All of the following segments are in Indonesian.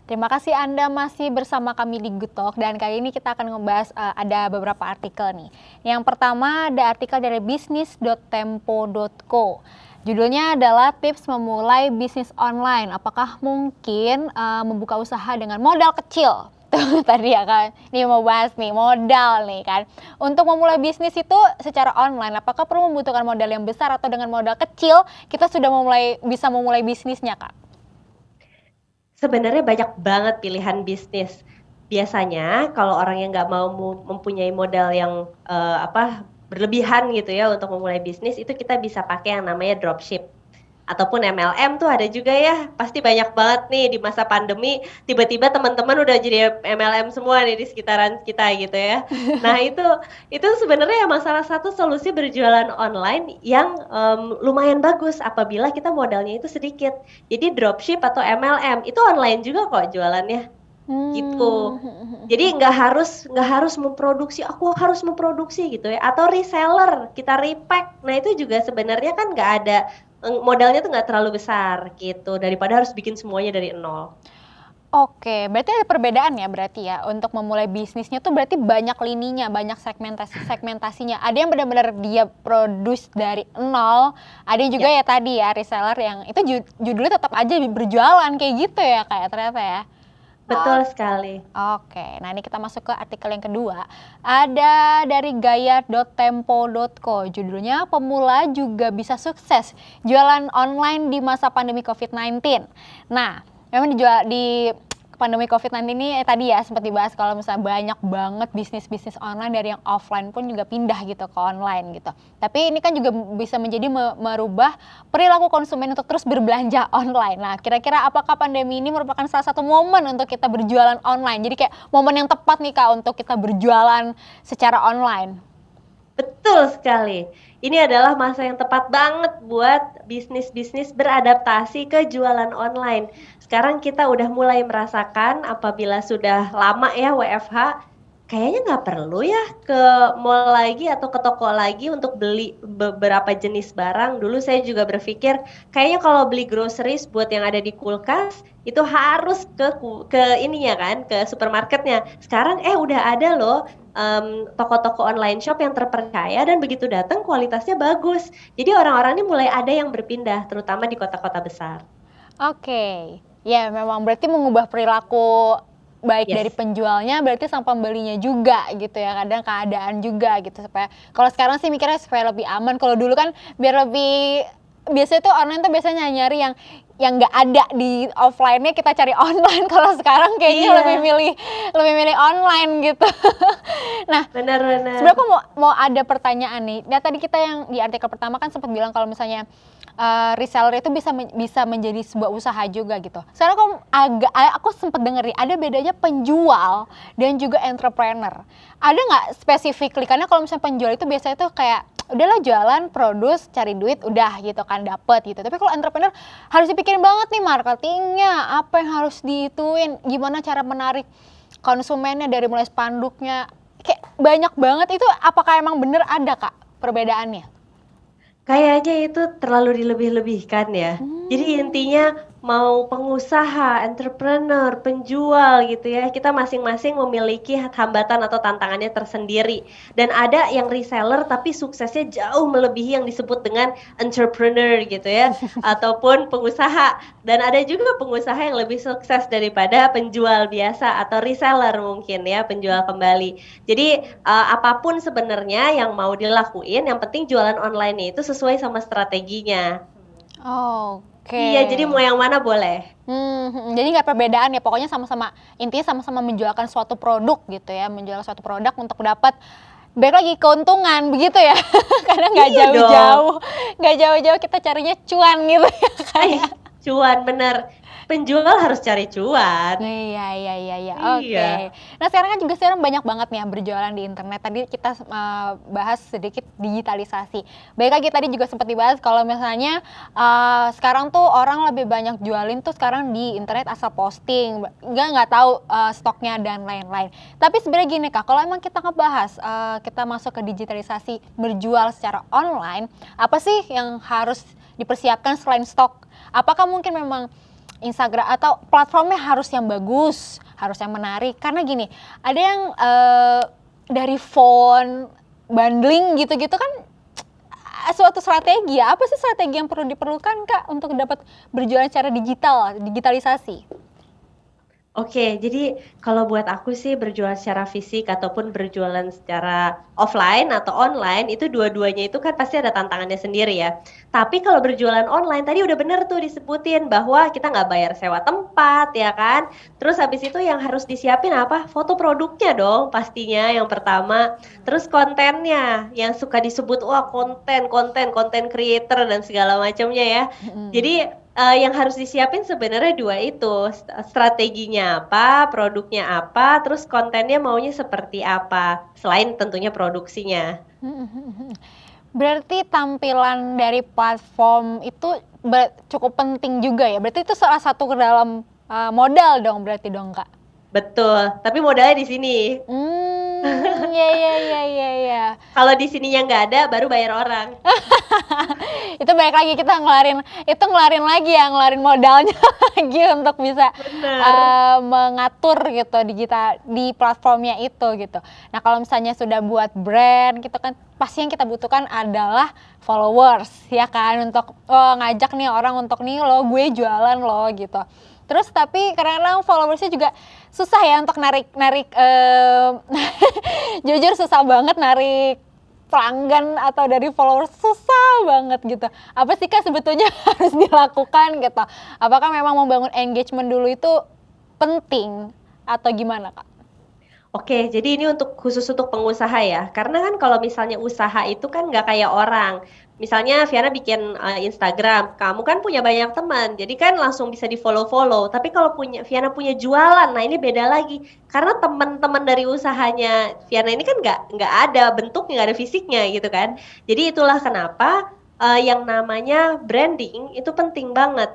Terima kasih Anda masih bersama kami di Good Talk dan kali ini kita akan ngebahas ada beberapa artikel nih. Yang pertama ada artikel dari bisnis.tempo.co. Judulnya adalah tips memulai bisnis online. Apakah mungkin membuka usaha dengan modal kecil? Tuh tadi ya kan, ini mau bahas nih modal nih kan. Untuk memulai bisnis itu secara online, apakah perlu membutuhkan modal yang besar atau dengan modal kecil kita sudah bisa memulai bisnisnya, Kak? Sebenarnya banyak banget pilihan bisnis. Biasanya kalau orang yang nggak mau mempunyai modal yang berlebihan gitu ya untuk memulai bisnis, itu kita bisa pakai yang namanya dropship ataupun MLM tuh ada juga ya. Pasti banyak banget nih di masa pandemi tiba-tiba teman-teman udah jadi MLM semua nih di sekitaran kita gitu ya. Nah, itu sebenarnya emang salah satu solusi berjualan online yang lumayan bagus apabila kita modalnya itu sedikit. Jadi dropship atau MLM itu online juga kok jualannya gitu. Jadi nggak harus memproduksi, aku harus memproduksi gitu ya, atau reseller kita repack. Nah itu juga sebenarnya kan nggak ada modalnya tuh nggak terlalu besar gitu daripada harus bikin semuanya dari nol. Oke, berarti ada perbedaan ya berarti ya untuk memulai bisnisnya tuh berarti banyak lininya, banyak segmentasinya. Ada yang benar-benar dia produce dari nol, ada yang juga Ya, ya tadi ya reseller yang itu judulnya tetap aja berjualan kayak gitu ya kayak ternyata ya. betul sekali. Oke, nah ini kita masuk ke artikel yang kedua. Ada dari gaya.tempo.co, judulnya pemula juga bisa sukses jualan online di masa pandemi COVID-19. Nah, memang di pandemi COVID-19 ini tadi ya sempat dibahas kalau misalnya banyak banget bisnis-bisnis online dari yang offline pun juga pindah gitu ke online gitu. Tapi ini kan juga bisa menjadi merubah perilaku konsumen untuk terus berbelanja online. Nah, kira-kira apakah pandemi ini merupakan salah satu momen untuk kita berjualan online? Jadi kayak momen yang tepat nih Kak untuk kita berjualan secara online. Betul sekali. Ini adalah masa yang tepat banget buat bisnis-bisnis beradaptasi ke jualan online. Sekarang kita udah mulai merasakan apabila sudah lama ya WFH, kayaknya nggak perlu ya ke mall lagi atau ke toko lagi untuk beli beberapa jenis barang. Dulu saya juga berpikir, kayaknya kalau beli groceries buat yang ada di kulkas, itu harus ke ininya kan, ke supermarketnya. Sekarang udah ada loh toko-toko online shop yang terpercaya dan begitu datang kualitasnya bagus. Jadi orang-orang ini mulai ada yang berpindah, terutama di kota-kota besar. Oke, ya memang berarti mengubah perilaku baik dari Yes. penjualnya berarti sang pembelinya juga gitu ya, kadang keadaan juga gitu supaya kalau sekarang sih mikirnya supaya lebih aman. Kalau dulu kan biar lebih biasanya tuh online tuh biasanya nyari yang nggak ada di offline-nya kita cari online. Kalau sekarang kayaknya Iya, lebih milih online gitu. Nah, sebenarnya benar-benar. aku mau ada pertanyaan nih. Ya tadi kita yang di artikel pertama kan sempat bilang kalau misalnya reseller itu bisa menjadi sebuah usaha juga gitu. Sekarang aku sempat denger nih, ada bedanya penjual dan juga entrepreneur. Ada nggak specifically? Karena kalau misalnya penjual itu biasanya tuh kayak udahlah jualan, produce, cari duit, udah gitu kan dapet gitu. Tapi kalau entrepreneur harus dipikirin banget nih marketingnya, apa yang harus diituin, gimana cara menarik konsumennya dari mulai spanduknya, kayak banyak banget itu. Apakah emang bener ada Kak perbedaannya? Kayaknya itu terlalu dilebih-lebihkan ya. Jadi Hmm. intinya mau pengusaha, entrepreneur, penjual gitu ya, kita masing-masing memiliki hambatan atau tantangannya tersendiri. Dan ada yang reseller tapi suksesnya jauh melebihi yang disebut dengan entrepreneur gitu ya, ataupun pengusaha. Dan ada juga pengusaha yang lebih sukses daripada penjual biasa atau reseller mungkin ya, penjual kembali. Jadi apapun sebenarnya yang mau dilakuin, yang penting jualan online itu sesuai sama strateginya. Oke. Iya, jadi mau yang mana boleh. Jadi nggak perbedaan ya, pokoknya sama-sama intinya sama-sama menjualkan suatu produk gitu ya, menjual suatu produk untuk dapat balik lagi keuntungan begitu ya. Karena Iya dong. nggak jauh-jauh kita carinya cuan gitu ya Eh, kayak. cuan bener. Penjual harus cari cuan. Iya, Iya. oke. Nah sekarang kan juga banyak banget nih yang berjualan di internet. Tadi kita bahas sedikit digitalisasi. Baik lagi tadi juga sempat dibahas kalau misalnya sekarang tuh orang lebih banyak jualin tuh sekarang di internet asal posting, nggak tahu stoknya dan lain-lain. Tapi sebenarnya gini Kak, kalau emang kita ngebahas kita masuk ke digitalisasi berjual secara online, apa sih yang harus dipersiapkan selain stok? Apakah mungkin memang Instagram atau platformnya harus yang bagus, harus yang menarik. Karena gini, ada yang dari font, bundling gitu-gitu kan suatu strategi ya. Apa sih strategi yang perlu diperlukan Kak untuk dapat berjualan secara digitalisasi? Oke, jadi kalau buat aku sih berjualan secara fisik ataupun berjualan secara offline atau online itu dua-duanya itu kan pasti ada tantangannya sendiri ya. Tapi kalau berjualan online tadi udah bener tuh disebutin bahwa kita nggak bayar sewa tempat ya kan. Terus habis itu yang harus disiapin apa? Foto produknya dong pastinya yang pertama. Terus kontennya yang suka disebut wah konten creator dan segala macamnya ya. Jadi yang harus disiapin sebenarnya dua itu, strateginya apa, produknya apa, terus kontennya maunya seperti apa, selain tentunya produksinya. Berarti tampilan dari platform itu cukup penting juga ya. Berarti itu salah satu ke dalam modal dong berarti dong Kak. Betul, tapi modalnya di sini. Ya. Kalau di sininya nggak ada, baru bayar orang. Itu balik lagi kita ngelarin modalnya lagi untuk bisa mengatur gitu di platformnya itu gitu. Nah kalau misalnya sudah buat brand gitu kan pasti yang kita butuhkan adalah followers ya kan untuk ngajak nih orang untuk nih lo gue jualan lo gitu. Terus tapi kadang-kadang followersnya juga susah ya untuk narik jujur susah banget narik pelanggan atau dari followers, susah banget gitu. Apa sih Kak sebetulnya harus dilakukan gitu? Apakah memang membangun engagement dulu itu penting atau gimana Kak? Oke, jadi ini khusus untuk pengusaha ya. Karena kan kalau misalnya usaha itu kan nggak kayak orang. Misalnya Viana bikin Instagram, kamu kan punya banyak teman, jadi kan langsung bisa di-follow-follow. Tapi kalau Viana punya jualan, nah ini beda lagi. Karena teman-teman dari usahanya Viana ini kan nggak ada bentuknya, nggak ada fisiknya gitu kan. Jadi itulah kenapa yang namanya branding itu penting banget.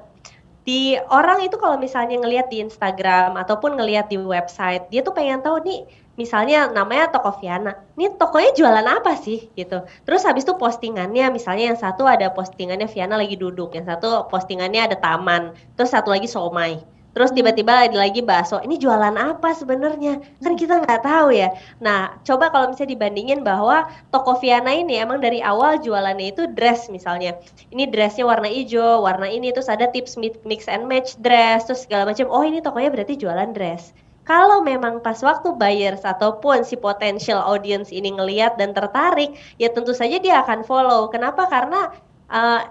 Di orang itu kalau misalnya ngelihat di Instagram ataupun ngelihat di website, dia tuh pengen tahu nih, misalnya namanya toko Viana, nih tokonya jualan apa sih gitu. Terus habis itu postingannya, misalnya yang satu ada postingannya Viana lagi duduk, yang satu postingannya ada taman, terus satu lagi somai. Terus tiba-tiba ada lagi bakso, ini jualan apa sebenarnya? Kan kita nggak tahu ya. Nah, coba kalau misalnya dibandingin bahwa toko Viana ini emang dari awal jualannya itu dress misalnya. Ini dressnya warna hijau, warna ini, terus ada tips mix and match dress, terus segala macam. Oh ini tokonya berarti jualan dress. Kalau memang pas waktu buyers ataupun si potential audience ini ngelihat dan tertarik, ya tentu saja dia akan follow. Kenapa? Karena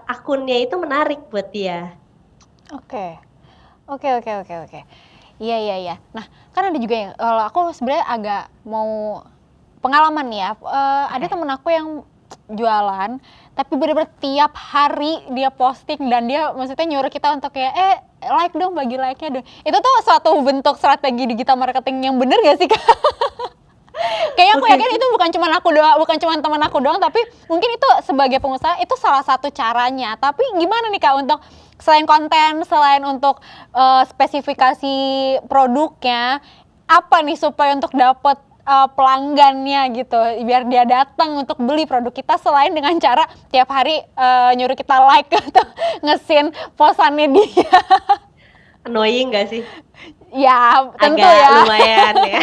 akunnya itu menarik buat dia. Oke. Iya. Nah, kan ada juga yang kalau aku sebenarnya agak mau pengalaman nih ya. Ada temen aku yang jualan, tapi bener-bener tiap hari dia posting dan dia maksudnya nyuruh kita untuk kayak like dong, bagi like-nya dong. Itu tuh suatu bentuk strategi digital marketing yang bener gak sih Kak? Kayaknya aku yakin itu bukan cuma teman aku doang, tapi mungkin itu sebagai pengusaha itu salah satu caranya. Tapi gimana nih Kak untuk selain konten, selain untuk spesifikasi produknya, apa nih supaya untuk dapat pelanggannya gitu, biar dia datang untuk beli produk kita selain dengan cara tiap hari nyuruh kita like atau nge-scene posannya dia. Annoying gak sih? Ya tentu agak ya. Lumayan ya.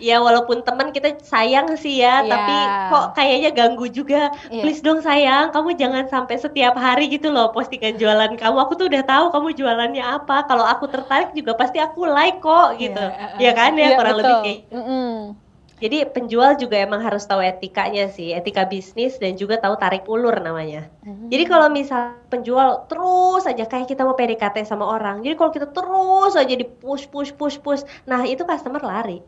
Ya walaupun teman kita sayang sih ya, tapi kok kayaknya ganggu juga. Please dong sayang, kamu jangan sampai setiap hari gitu loh postingan jualan kamu. Aku tuh udah tahu kamu jualannya apa. Kalau aku tertarik juga pasti aku like kok gitu. Ya kan ya, kurang lebih kayak. Jadi penjual juga emang harus tahu etikanya sih, etika bisnis dan juga tahu tarik ulur namanya. Jadi kalau misal penjual terus aja kayak kita mau PDKT sama orang, jadi kalau kita terus aja di push, nah itu customer lari.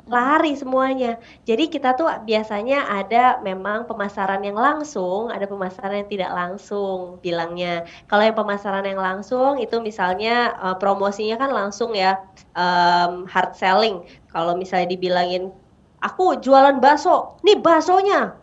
Lari semuanya. Jadi kita tuh biasanya ada memang pemasaran yang langsung, ada pemasaran yang tidak langsung bilangnya. Kalau yang pemasaran yang langsung itu misalnya promosinya kan langsung ya, hard selling. Kalau misalnya dibilangin, aku jualan bakso, nih baksonya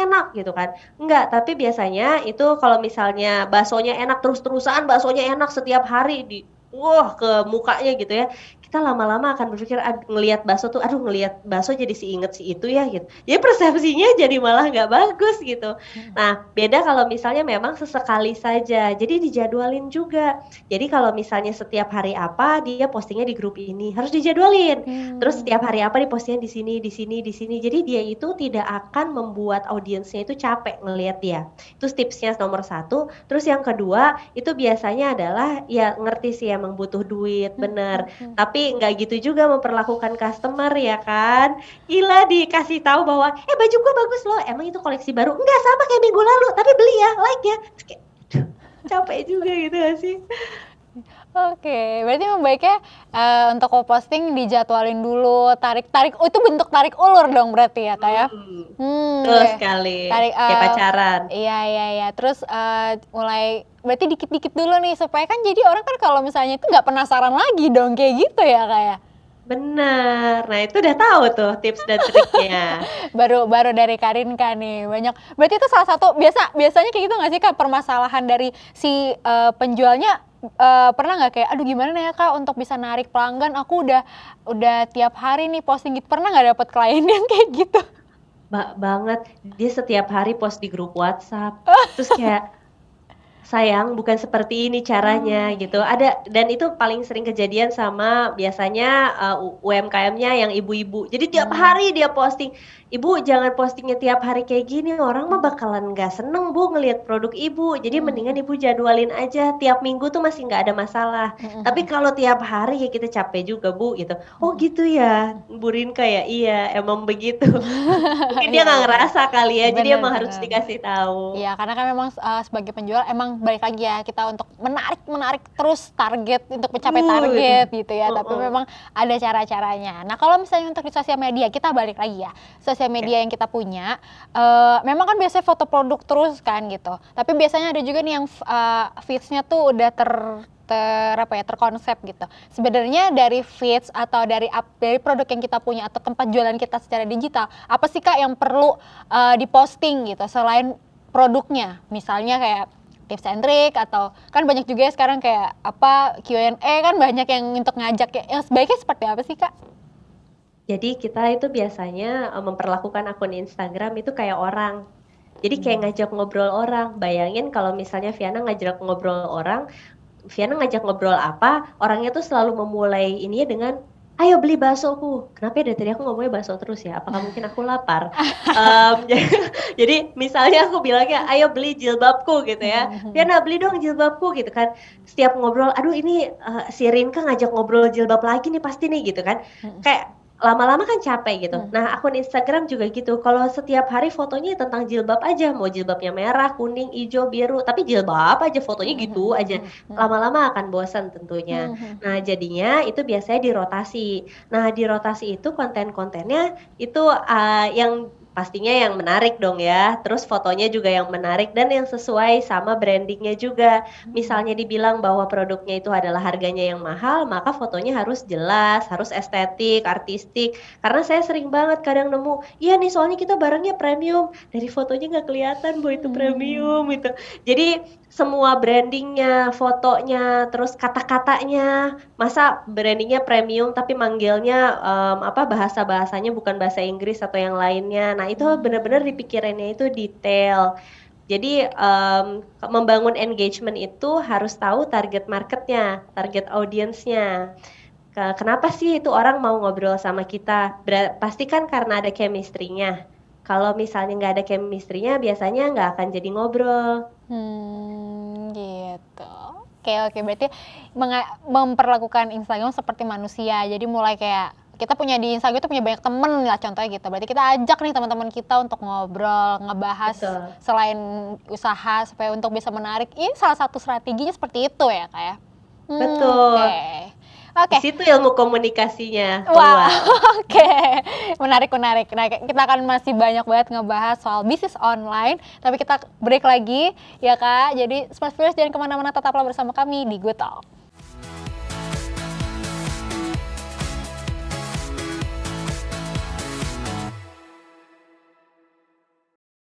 enak gitu kan. Enggak, tapi biasanya itu kalau misalnya baksonya enak terus-terusan, baksonya enak setiap hari wah ke mukanya gitu ya. kita lama-lama akan berpikir, ngelihat bakso tuh, aduh ngelihat bakso jadi inget si itu ya gitu. Jadi persepsinya jadi malah nggak bagus gitu. Mhm. Nah, beda kalau misalnya memang sesekali saja, jadi dijadwalin juga. Jadi kalau misalnya setiap hari apa, dia postingnya di grup ini, harus dijadwalin. Terus setiap hari apa, dia postingnya di sini, di sini, di sini. Jadi dia itu tidak akan membuat audiensnya itu capek ngelihat dia. Itu tipsnya nomor satu. Terus yang kedua, itu biasanya adalah ya ngerti sih emang butuh duit, bener. Mhm. Tapi nggak gitu juga memperlakukan customer ya kan. Gila dikasih tahu bahwa, baju gua bagus loh, emang itu koleksi baru? Enggak, sama kayak minggu lalu, tapi beli ya, like ya. Terus kayak, aduh, capek juga gitu gak sih? Oke, berarti memang baiknya untuk posting dijadwalin dulu, oh itu bentuk tarik ulur dong berarti ya Kak ya? Betul Oke. sekali, Tarik, kayak pacaran. iya iya iya, terus mulai berarti dikit-dikit dulu nih supaya kan jadi orang kan kalau misalnya itu nggak penasaran lagi dong kayak gitu ya Kak ya? Bener, nah itu udah tahu tuh tips dan triknya. Baru dari Karinka nih, banyak berarti itu salah satu biasanya kayak gitu nggak sih Kak, permasalahan dari si penjualnya, pernah nggak kayak, "Aduh gimana ya Kak untuk bisa narik pelanggan, aku udah tiap hari nih posting gitu." Pernah nggak dapet klien yang kayak gitu? Banget, dia setiap hari post di grup WhatsApp, terus kayak, "Sayang, bukan seperti ini caranya," gitu. Ada dan itu paling sering kejadian sama biasanya, UMKM-nya yang ibu-ibu. Jadi tiap Mmm, hari dia posting, "Ibu jangan postingnya tiap hari kayak gini, orang mah bakalan nggak seneng Bu ngelihat produk Ibu. Jadi mendingan Ibu jadwalin aja, tiap minggu tuh masih nggak ada masalah. mhm Tapi mhm kalau tiap hari ya kita capek juga Bu," gitu. "Oh mhm. gitu ya, Bu Rinka ya? Iya, emang begitu." Mungkin dia Iya nggak iya iya, ngerasa kali ya, jadi bener emang harus bener. dikasih tahu. Iya, karena kan memang, sebagai penjual emang balik lagi ya, kita untuk menarik terus target, untuk mencapai Itu, target gitu ya, tapi heeh, memang ada cara-caranya. Nah, kalau misalnya untuk di sosial media, kita balik lagi ya, sosial oke. media yang kita punya, memang kan biasanya foto produk terus kan gitu, tapi biasanya ada juga nih yang feeds-nya tuh udah terkonsep gitu. Sebenarnya dari feeds atau dari produk yang kita punya atau tempat jualan kita secara digital, apa sih Kak yang perlu, diposting gitu selain produknya? Misalnya kayak tips and trick atau kan banyak juga ya sekarang kayak apa Q&A kan banyak yang untuk ngajak ya, yang sebaiknya seperti apa sih Kak? Jadi kita itu biasanya, memperlakukan akun Instagram itu kayak orang. Jadi kayak Mmm. ngajak ngobrol orang. Bayangin kalau misalnya Viana ngajak ngobrol orang, Viana ngajak ngobrol apa, orangnya tuh selalu memulai ininya dengan, "Ayo beli baksoku." Kenapa ya dari tadi aku ngomongnya bakso terus ya? Apakah mungkin aku lapar? Jadi misalnya aku bilangnya, "Ayo beli jilbabku," gitu Mhm ya, mhm. "Viana beli dong jilbabku," gitu kan. Setiap ngobrol, "Aduh ini, si Rinka ngajak ngobrol jilbab lagi nih pasti nih," gitu kan. Mhm Kayak lama-lama kan capek gitu. mhm. Nah, akun Instagram juga gitu, kalau setiap hari fotonya tentang jilbab aja, mau jilbabnya merah, kuning, ijo, biru, tapi jilbab aja, fotonya Mhm gitu mhm aja, mhm mhm. lama-lama akan bosan tentunya. Mhm mhm Nah, mhm. jadinya itu biasanya dirotasi. Nah, dirotasi itu konten-kontennya itu, yang pastinya yang menarik dong ya, terus fotonya juga yang menarik dan yang sesuai sama branding-nya juga. Mhm. Misalnya dibilang bahwa produknya itu adalah harganya yang mahal, maka fotonya harus jelas, harus estetik, artistik. Karena saya sering banget kadang nemu, "Iya nih soalnya kita barangnya premium." Dari fotonya nggak kelihatan bahwa itu Mmm. premium gitu. Jadi semua branding-nya, fotonya, terus kata-katanya, masa branding-nya premium tapi manggilnya, bahasa-bahasanya bukan bahasa Inggris atau yang lainnya. Nah itu bener-bener Mmm. dipikirinnya itu detail. Jadi, membangun engagement itu harus tahu target marketnya, target audience-nya. Kenapa sih itu orang mau ngobrol sama kita? Pasti kan karena ada chemistry-nya. Kalau misalnya nggak ada chemistry-nya, biasanya nggak akan jadi ngobrol. Gitu. Oke oke, berarti memperlakukan Instagram seperti manusia. Jadi mulai kayak kita punya di Instagram itu punya banyak temen lah contohnya gitu. Berarti kita ajak nih teman-teman kita untuk ngobrol, ngebahas Betul, selain usaha supaya untuk bisa menarik. Ini salah satu strateginya seperti itu ya, Kak, ya? Oke. betul. Di Oke. situ ilmu komunikasinya Wow, keluar. oke. Menarik menarik. Nah, kita akan masih banyak banget ngebahas soal bisnis online, tapi kita break lagi ya, Kak. Jadi Smart Viewers jangan kemana mana, tetaplah bersama kami di Good Talk.